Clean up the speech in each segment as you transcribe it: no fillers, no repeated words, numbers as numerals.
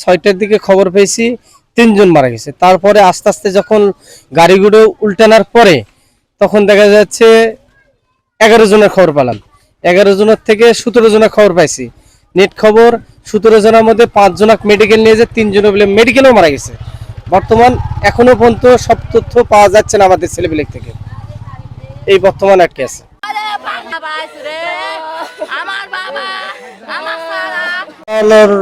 ছয়টার দিকে খবর পেয়েছি 3 জন মারা গেছে। তারপরে আস্তে আস্তে যখন গাড়িগুলো উল্টানোর পরে তখন দেখা যাচ্ছে 11 জনের খবর পেলাম। 11 জনের থেকে 17 জনের খবর পাইছি। নেট খবর 17 জনের মধ্যে 5 জনক মেডিকেল নিয়ে যে 3 জন বলে মেডিকেলও মারা গেছে। বর্তমান এখনো পর্যন্ত সব তথ্য পাওয়া যাচ্ছে না আমাদের ছেলেপিলে থেকে, এই বর্তমান আটকে আছে।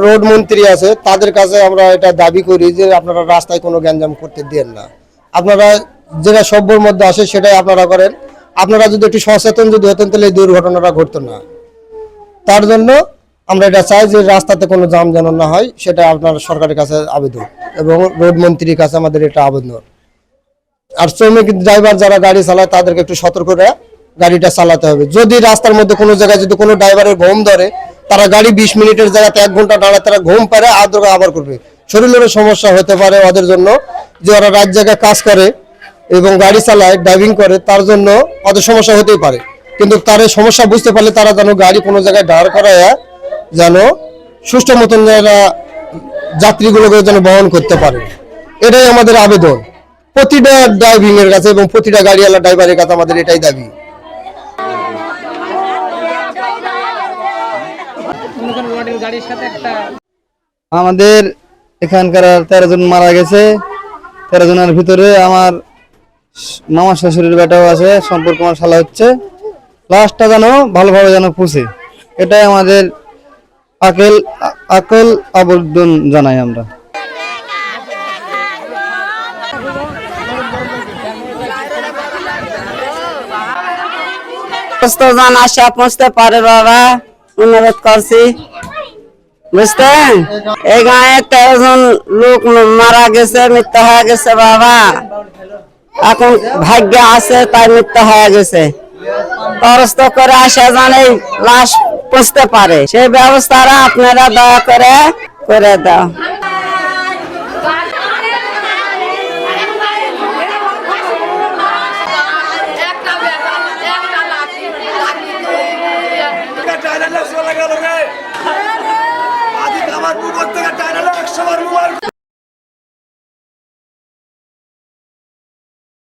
রোড মন্ত্রী আছে, তাদের কাছে আমরা এটা দাবি করি যে আপনারা রাস্তায় কোনো গ্যাঞ্জাম করতে দেন না। আপনারা যেটা সভ্যর মধ্যে আসে সেটাই আপনারা করেন। আপনারা যদি একটু সচেতন যদি হতেন তাহলে এই দুর্ঘটনাটা ঘটতো না। তার জন্য আমরা এটা চাই যে রাস্তাতে কোনো জাম যেন না হয়, সেটা আপনার সরকারের কাছে আবেদন এবং রোড মন্ত্রীর কাছে আমাদের এটা আবেদন। আর শ্রমিক ড্রাইভার যারা গাড়ি চালায় তাদেরকে একটু সতর্ক করে গাড়িটা চালাতে হবে। যদি রাস্তার মধ্যে কোনো জায়গায় যদি কোনো ড্রাইভারের ঘুম ধরে, তারা গাড়ি 20 মিনিটের জায়গাতে 1 ঘন্টা দাঁড়ায় তারা ঘুম পারে আবার করবে, শরীরের সমস্যা হতে পারে ওদের জন্য। যে ওরা রাত জায়গায় কাজ করে এবং গাড়ি চালায়, ড্রাইভিং করে, তার জন্য ওদের সমস্যা হতেই পারে। কিন্তু তার সমস্যা বুঝতে পারলে তারা যেন গাড়ি কোনো জায়গায় দাঁড় করায় যেন সুষ্ঠু মতন যাত্রীগুলোকে যেন বহন করতে পারে, এটাই আমাদের আবেদন প্রতিটা ড্রাইভিং এর কাছে এবং প্রতিটা গাড়িওয়ালা ড্রাইভারের কাছে আমাদের এটাই দাবি। আমাদের এখানকার 13 জন মারা গেছে। 13 জনের ভিতরে আমার মামা শ্বশুরের বেটাও আছে, সম্পর্ক আমার শালা হচ্ছে। লাশটা যেন ভালোভাবে যেন পুষে, এটাই আমাদের আকুল আবেদন জানাই আমরা। আশা পৌঁছতে পারে বাবা, অনুরোধ করছি, বুঝতেন। এই গায়ে 13 জন লোক মারা গেছে, মৃত্যু হয়ে গেছে বাবা। এখন ভাগ্য আছে তাই মৃত্যু হয়ে গেছে। তরস্ত করে আসা জানে লাশ পৌঁছতে পারে, সেই ব্যবস্থাটা আপনারা দয়া করে দাও। আমার পুকুর থেকে